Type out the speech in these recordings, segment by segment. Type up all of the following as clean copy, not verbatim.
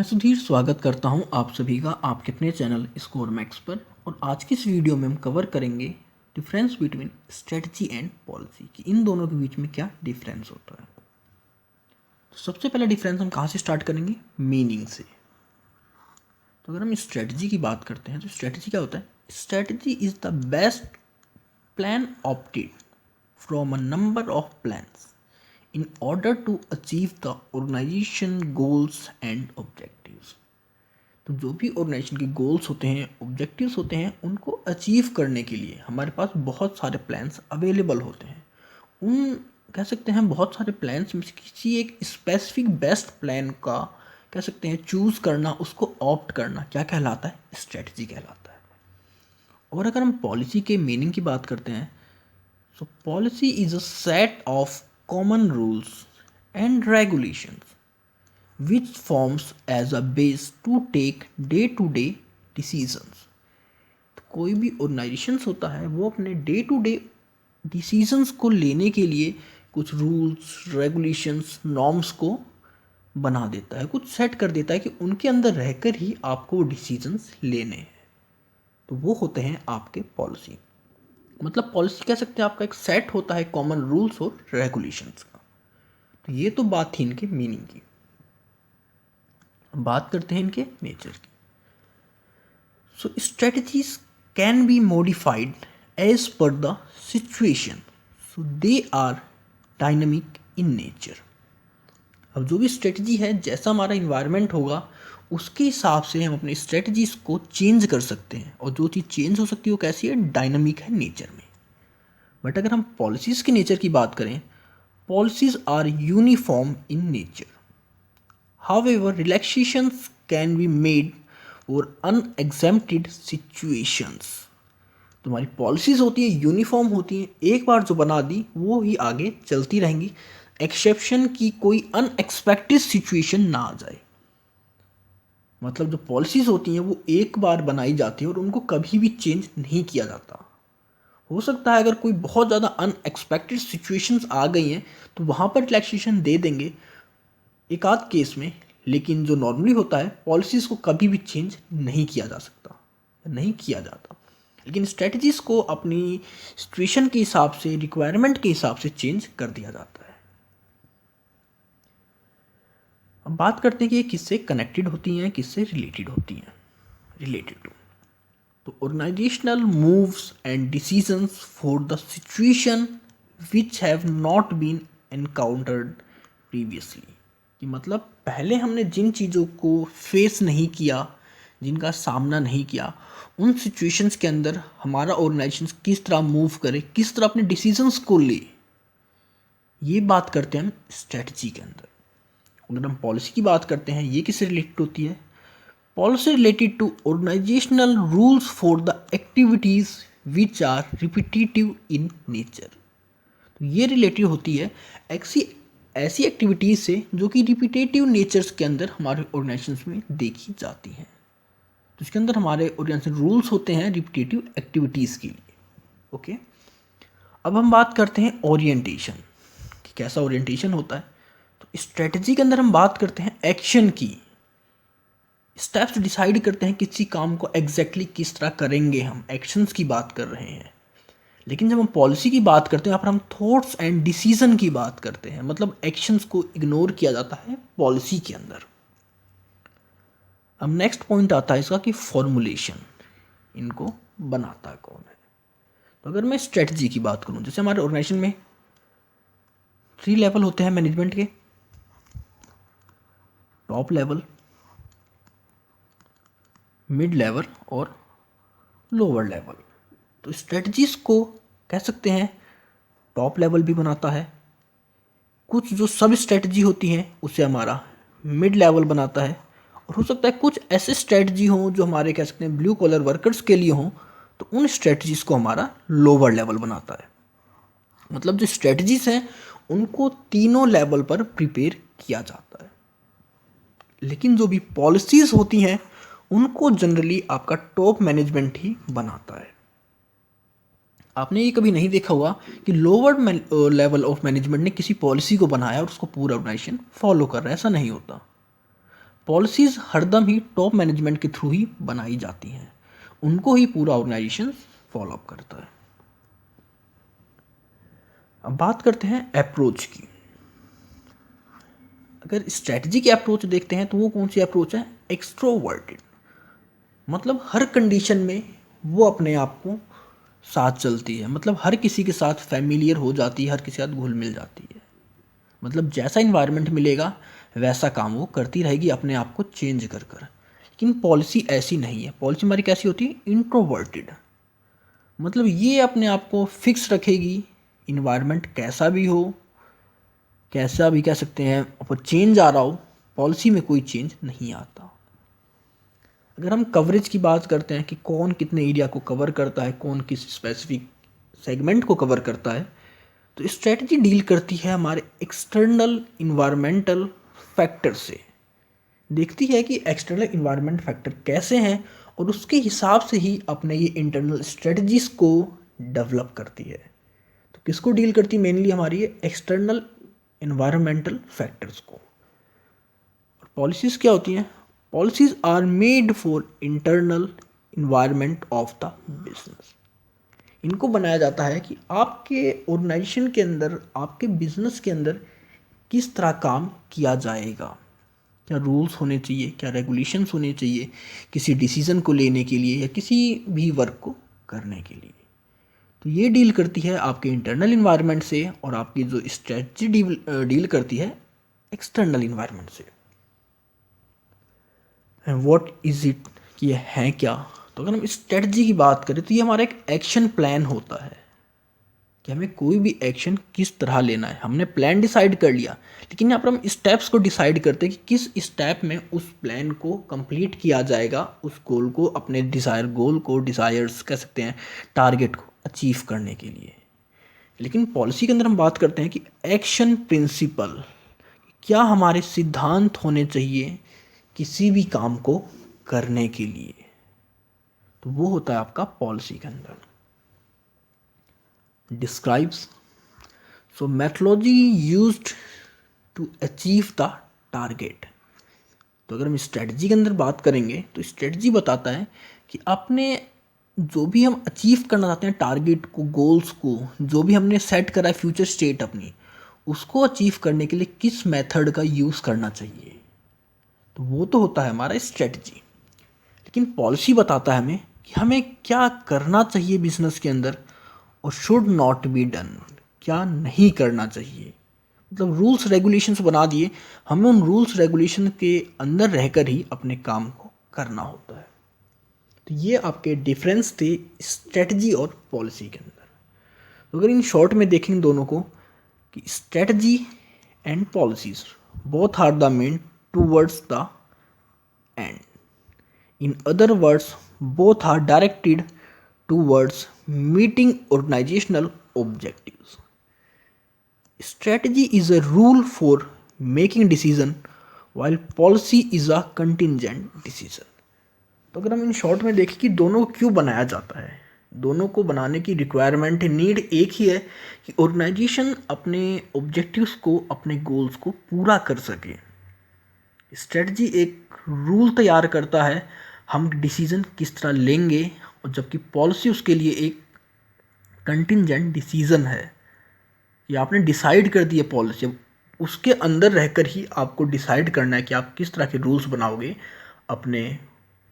सुधीर स्वागत करता हूं आप सभी का आपके अपने चैनल स्कोर मैक्स पर। और आज की इस वीडियो में हम कवर करेंगे difference between strategy and policy कि इन दोनों के बीच में क्या डिफरेंस होता है। तो सबसे पहला डिफरेंस हम कहाँ से स्टार्ट करेंगे? मीनिंग से। तो अगर हम स्ट्रेटजी की बात करते हैं तो स्ट्रेटजी क्या होता है? Strategy is the best plan opted from a number of plans in order to achieve the organization goals and objectives। तो जो भी ऑर्गेनाइजेशन के गोल्स होते हैं, ऑब्जेक्टिव्स होते हैं, उनको अचीव करने के लिए हमारे पास बहुत सारे प्लान्स अवेलेबल होते हैं। उन कह सकते हैं बहुत सारे प्लान्स में से किसी एक स्पेसिफिक बेस्ट प्लान का कह सकते हैं चूज़ करना, उसको ऑप्ट करना क्या कहलाता है? स्ट्रेटजी कहलाता है। और अगर हम पॉलिसी के मीनिंग की बात करते हैं so policy is a set of common rules and regulations which forms as a base to take day-to-day decisions। तो कोई भी ऑर्गेनाइजेशंस होता है वो अपने डे टू डे डिसीजंस को लेने के लिए कुछ रूल्स, रेगुलेशंस, नॉर्म्स को बना देता है, कुछ सेट कर देता है कि उनके अंदर रहकर ही आपको वो डिसीजंस लेने हैं। तो वो होते हैं आपके पॉलिसी। मतलब पॉलिसी कह सकते हैं आपका एक सेट होता है कॉमन रूल्स और रेगुलेशंस का। तो ये तो बात थी इनके मीनिंग की। अब बात करते हैं इनके नेचर की। So strategies can be modified as per the situation, so they are dynamic in nature. अब जो भी स्ट्रेटजी है, जैसा हमारा इन्वायरमेंट होगा उसके हिसाब से हम अपनी स्ट्रेटजीज को चेंज कर सकते हैं। और जो चीज़ चेंज हो सकती है वो कैसी है? डायनामिक है नेचर में। बट अगर हम पॉलिसीज़ के नेचर की बात करें, policies are uniform in nature, however relaxations can be made or unexempted situations. तुम्हारी पॉलिसीज़ होती हैं, यूनिफॉर्म होती हैं, एक बार जो बना दी वो ही आगे चलती रहेंगी, एक्सेप्शन की कोई अनएक्सपेक्टेड सिचुएशन ना आ जाए। मतलब जो पॉलिसीज़ होती हैं वो एक बार बनाई जाती है और उनको कभी भी चेंज नहीं किया जाता। हो सकता है अगर कोई बहुत ज़्यादा अनएक्सपेक्टेड सिचुएशंस आ गई हैं तो वहाँ पर रिलैक्सेशन दे देंगे एक आध केस में, लेकिन जो नॉर्मली होता है पॉलिसीज़ को कभी भी चेंज नहीं किया जा सकता, नहीं किया जाता। लेकिन स्ट्रेटजीज़ को अपनी सिचुएशन के हिसाब से, रिक्वायरमेंट के हिसाब से चेंज कर दिया जाता है। अब बात करते हैं कि ये किससे कनेक्टेड होती हैं, किससे रिलेटेड होती हैं। रिलेटेड टू, तो organisational moves and decisions for the situation which have not been encountered previously. कि मतलब पहले हमने जिन चीज़ों को फेस नहीं किया, जिनका सामना नहीं किया, उन सिचुएशंस के अंदर हमारा ऑर्गेनाइजेशन किस तरह मूव करे, किस तरह अपने डिसीजंस को ले, ये बात करते हैं हम स्ट्रेटजी के अंदर। अगर हम पॉलिसी की बात करते हैं, ये किससे रिलेटेड होती है? Policy related to organizational rules for the activities which are repetitive in nature। तो ये रिलेटेड होती है ऐसी एक्टिविटीज़ से जो कि रिपीटेटिव नेचर्स के अंदर हमारे ऑर्गेनाइजेशंस में देखी जाती हैं। तो इसके अंदर हमारे ऑर्गेनाइजेशन रूल्स होते हैं रिपीटेटिव एक्टिविटीज़ के लिए। ओके, अब हम बात करते हैं ओरिएंटेशन कि कैसा ओरिएंटेशन होता है। तो स्ट्रेटजी के अंदर हम बात करते हैं एक्शन की, स्टेप्स डिसाइड करते हैं किसी काम को एग्जैक्टली किस तरह करेंगे, हम एक्शंस की बात कर रहे हैं। लेकिन जब हम पॉलिसी की बात करते हैं यहाँ पर हम थॉट्स एंड डिसीजन की बात करते हैं, मतलब एक्शंस को इग्नोर किया जाता है पॉलिसी के अंदर। अब नेक्स्ट पॉइंट आता है इसका कि फॉर्मुलेशन, इनको बनाता कौन है। तो अगर मैं स्ट्रेटजी की बात करूँ, जैसे हमारे ऑर्गेनाइजेशन में 3 लेवल होते हैं मैनेजमेंट के, टॉप लेवल, मिड लेवल और लोअर लेवल। तो स्ट्रेटजीज को कह सकते हैं टॉप लेवल भी बनाता है, कुछ जो सब स्ट्रेटजी होती हैं उसे हमारा मिड लेवल बनाता है, और हो सकता है कुछ ऐसे स्ट्रेटजी हों जो हमारे कह सकते हैं ब्लू कॉलर वर्कर्स के लिए हों, तो उन स्ट्रेटजीज को हमारा लोअर लेवल बनाता है। मतलब जो स्ट्रेटजीज हैं उनको तीनों लेवल पर प्रिपेयर किया जाता है। लेकिन जो भी पॉलिसीज़ होती हैं उनको जनरली आपका टॉप मैनेजमेंट ही बनाता है। आपने ये कभी नहीं देखा होगा कि लोअर लेवल ऑफ मैनेजमेंट ने किसी पॉलिसी को बनाया और उसको पूरा ऑर्गेनाइजेशन फॉलो कर रहा है, ऐसा नहीं होता। पॉलिसीज़ हरदम ही टॉप मैनेजमेंट के थ्रू ही बनाई जाती हैं, उनको ही पूरा ऑर्गेनाइजेशन फॉलोअप करता है। अब बात करते हैं अप्रोच की। अगर स्ट्रैटेजी की अप्रोच देखते हैं तो वो कौन सी अप्रोच है? एक्सट्रोवर्टेड, मतलब हर कंडीशन में वो अपने आप को साथ चलती है, मतलब हर किसी के साथ फैमिलियर हो जाती है, हर किसी के साथ घुल मिल जाती है, मतलब जैसा इन्वायरमेंट मिलेगा वैसा काम वो करती रहेगी अपने आप को चेंज कर कर। लेकिन पॉलिसी ऐसी नहीं है, पॉलिसी हमारी कैसी होती है? इंट्रोवर्टेड, मतलब ये अपने आप को फिक्स रखेगी, इन्वायरमेंट कैसा भी हो, कैसा भी कह सकते हैं, अब चेंज आ रहा हो, पॉलिसी में कोई चेंज नहीं आता। अगर हम कवरेज की बात करते हैं कि कौन कितने एरिया को कवर करता है, कौन किस स्पेसिफिक सेगमेंट को कवर करता है, तो स्ट्रेटजी डील करती है हमारे एक्सटर्नल इन्वायरमेंटल फैक्टर से, देखती है कि एक्सटर्नल इन्वायरमेंट फैक्टर कैसे हैं और उसके हिसाब से ही अपने ये इंटरनल स्ट्रेटजीज को डेवलप करती है। तो किसको डील करती? मेनली हमारी ये एक्सटर्नल इन्वायरमेंटल फैक्टर्स को। और पॉलिसीज़ क्या होती हैं? Policies are made for internal environment of the business. इनको बनाया जाता है कि आपके ऑर्गेनाइजेशन के अंदर, आपके बिजनेस के अंदर किस तरह काम किया जाएगा, क्या रूल्स होने चाहिए, क्या रेगुलेशंस होने चाहिए किसी डिसीज़न को लेने के लिए या किसी भी वर्क को करने के लिए। तो ये डील करती है आपके इंटरनल इन्वायरमेंट से, और आपकी जो स्ट्रेटजी डील करती है एक्सटर्नल इन्वायरमेंट से। व्हाट इज़ इट, कि ये है क्या? तो अगर हम स्ट्रेटजी की बात करें तो ये हमारा एक एक्शन प्लान होता है कि हमें कोई भी एक्शन किस तरह लेना है। हमने प्लान डिसाइड कर लिया, लेकिन यहाँ पर हम स्टेप्स को डिसाइड करते हैं कि किस स्टेप में उस प्लान को कंप्लीट किया जाएगा, उस गोल को, अपने डिज़ायर गोल को, डिज़ायर्स कह सकते हैं, टारगेट को अचीव करने के लिए। लेकिन पॉलिसी के अंदर हम बात करते हैं कि एक्शन प्रिंसिपल, क्या हमारे सिद्धांत होने चाहिए किसी भी काम को करने के लिए, तो वो होता है आपका पॉलिसी के अंदर। Describes, so methodology used to achieve the target. तो अगर हम स्ट्रेटजी के अंदर बात करेंगे तो स्ट्रेटजी बताता है कि आपने जो भी हम अचीव करना चाहते हैं, टारगेट को, गोल्स को, जो भी हमने सेट करा है फ्यूचर स्टेट अपनी, उसको अचीव करने के लिए किस मेथड का यूज़ करना चाहिए, तो वो तो होता है हमारा स्ट्रेटजी। लेकिन पॉलिसी बताता है हमें कि हमें क्या करना चाहिए बिजनेस के अंदर और शुड नॉट बी डन, क्या नहीं करना चाहिए। मतलब रूल्स रेगुलेशंस बना दिए, हमें उन रूल्स रेगुलेशन के अंदर रहकर ही अपने काम को करना होता है। तो ये आपके डिफरेंस थे स्ट्रेटजी और पॉलिसी के अंदर। तो अगर इन शॉर्ट में देखें दोनों को, कि strategy and policies both are the main towards the end, in other words both are directed towards meeting organizational objectives. Strategy is a rule for making decision while policy is a contingent decision. तो अगर हम in short में देखें कि दोनों को क्यों बनाया जाता है, दोनों को बनाने की रिक्वायरमेंट, नीड एक ही है कि ऑर्गेनाइजेशन अपने ऑब्जेक्टिव्स को, अपने गोल्स को पूरा कर सके। स्ट्रेटजी एक रूल तैयार करता है हम डिसीज़न किस तरह लेंगे, और जबकि पॉलिसी उसके लिए एक कंटिंजेंट डिसीज़न है कि आपने डिसाइड कर दिया पॉलिसी, अब उसके अंदर रहकर ही आपको डिसाइड करना है कि आप किस तरह के रूल्स बनाओगे, अपने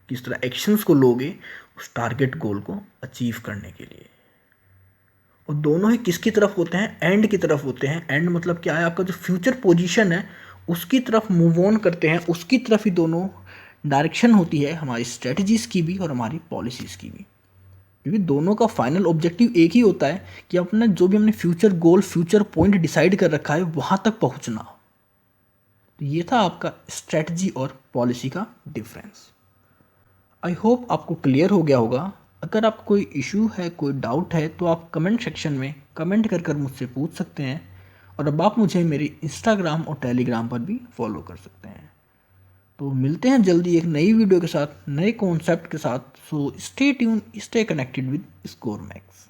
किस तरह एक्शंस को लोगे उस टारगेट गोल को अचीव करने के लिए। और दोनों ही किसकी तरफ होते हैं? एंड की तरफ होते हैं। एंड मतलब क्या है? आपका जो फ्यूचर पोजीशन है उसकी तरफ मूव ऑन करते हैं, उसकी तरफ ही दोनों डायरेक्शन होती है हमारी स्ट्रेटजीज़ की भी और हमारी पॉलिसीज़ की भी, क्योंकि दोनों का फाइनल ऑब्जेक्टिव एक ही होता है कि अपना जो भी हमने future goal, future point decide कर रखा है वहाँ तक पहुँचना। तो ये था आपका स्ट्रेटजी और पॉलिसी का डिफरेंस। आई होप आपको क्लियर हो गया होगा। अगर आपको कोई इशू है, कोई डाउट है, तो आप कमेंट सेक्शन में कमेंट कर मुझसे पूछ सकते हैं, और अब आप मुझे मेरी इंस्टाग्राम और टेलीग्राम पर भी फॉलो कर सकते हैं। तो मिलते हैं जल्दी एक नई वीडियो के साथ, नए कॉन्सेप्ट के साथ। So stay tune, stay connected with score max.